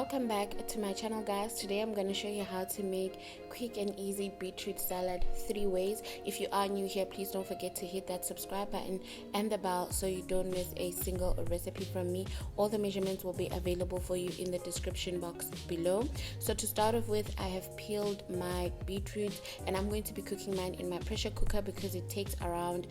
Welcome back to my channel, guys. Today I'm going to show you how to make quick and easy beetroot salad 3 ways. If you are new here, please don't forget to hit that subscribe button and the bell so you don't miss a single recipe from me. All the measurements will be available for you in the description box below. So to start off with, I have peeled my beetroot and I'm going to be cooking mine in my pressure cooker because it takes around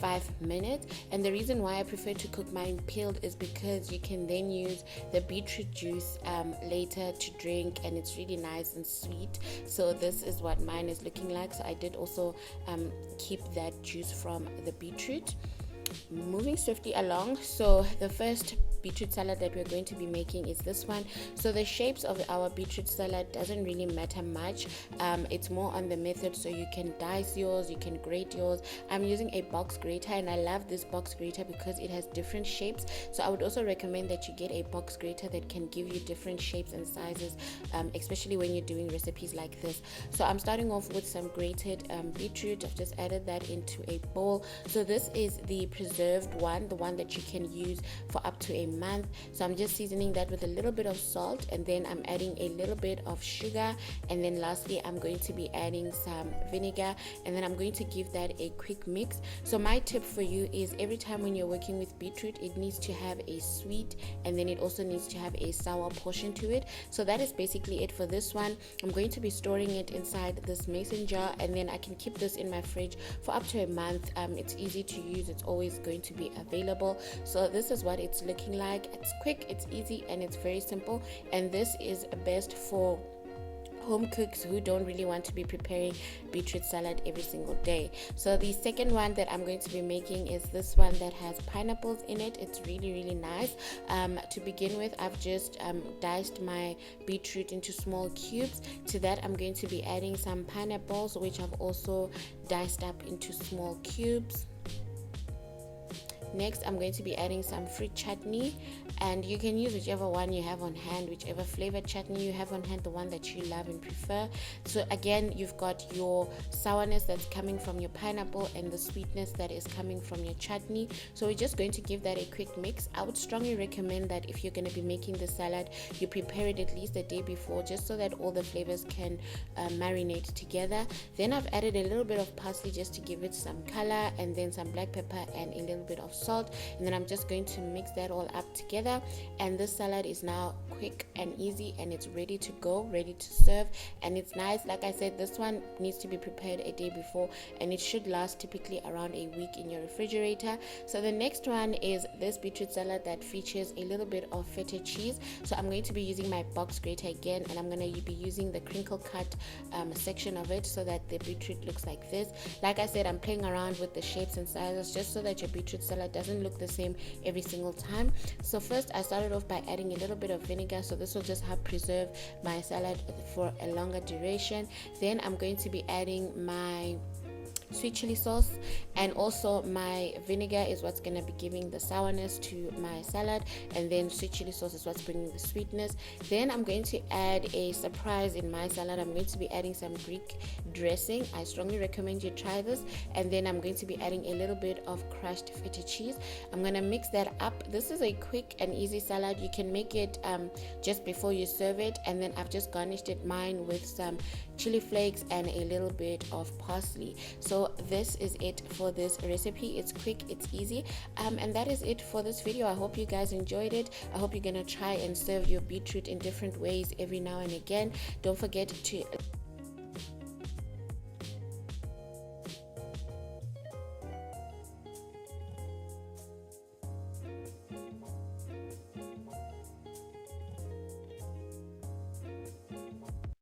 5 minutes. And the reason why I prefer to cook mine peeled is because you can then use the beetroot juice later to drink, and it's really nice and sweet. So this is what mine is looking like. So I did also keep that juice from the beetroot. Moving swiftly along, so the first beetroot salad that we're going to be making is this one. So the shapes of our beetroot salad doesn't really matter much. It's more on the method, so you can dice yours, you can grate yours. I'm using a box grater and I love this box grater because it has different shapes. So I would also recommend that you get a box grater that can give you different shapes and sizes, especially when you're doing recipes like this. So I'm starting off with some grated beetroot. I've just added that into a bowl. So this is the preserved one, the one that you can use for up to a month. So I'm just seasoning that with a little bit of salt, and then I'm adding a little bit of sugar, and then lastly I'm going to be adding some vinegar, and then I'm going to give that a quick mix. So my tip for you is every time when you're working with beetroot, it needs to have a sweet and then it also needs to have a sour portion to it. So that is basically it for this one. I'm going to be storing it inside this mason jar, and then I can keep this in my fridge for up to a month. It's easy to use, it's always going to be available. So this is what it's looking like. It's quick, it's easy, and it's very simple, and this is best for home cooks who don't really want to be preparing beetroot salad every single day. So the second one that I'm going to be making is this one that has pineapples in it. It's really nice. To begin with, I've just diced my beetroot into small cubes. To that I'm going to be adding some pineapples, which I've also diced up into small cubes. Next, I'm going to be adding some fruit chutney, and you can use whichever one you have on hand, whichever flavored chutney you have on hand, the one that you love and prefer. So again, you've got your sourness that's coming from your pineapple and the sweetness that is coming from your chutney. So we're just going to give that a quick mix. I would strongly recommend that if you're going to be making the salad, you prepare it at least the day before, just so that all the flavors can marinate together. Then I've added a little bit of parsley just to give it some color, and then some black pepper and a little bit of salt, and then I'm just going to mix that all up together, and this salad is now quick and easy, and it's ready to go, ready to serve, and it's nice. Like I said, this one needs to be prepared a day before, and it should last typically around a week in your refrigerator. So the next one is this beetroot salad that features a little bit of feta cheese. So I'm going to be using my box grater again, and I'm going to be using the crinkle cut section of it so that the beetroot looks like this. Like I said, I'm playing around with the shapes and sizes just so that your beetroot salad doesn't look the same every single time. So first I started off by adding a little bit of vinegar, so this will just help preserve my salad for a longer duration. Then I'm going to be adding my sweet chili sauce, and also my vinegar is what's going to be giving the sourness to my salad, and then sweet chili sauce is what's bringing the sweetness. Then I'm going to add a surprise in my salad. I'm going to be adding some Greek dressing. I strongly recommend you try this. And then I'm going to be adding a little bit of crushed feta cheese. I'm going to mix that up. This is a quick and easy salad. You can make it just before you serve it, and then I've just garnished it mine with some chili flakes and a little bit of parsley. So this is it for this recipe. It's quick, it's easy, and that is it for this video. I hope you guys enjoyed it. I hope you're gonna try and serve your beetroot in different ways every now and again. Don't forget to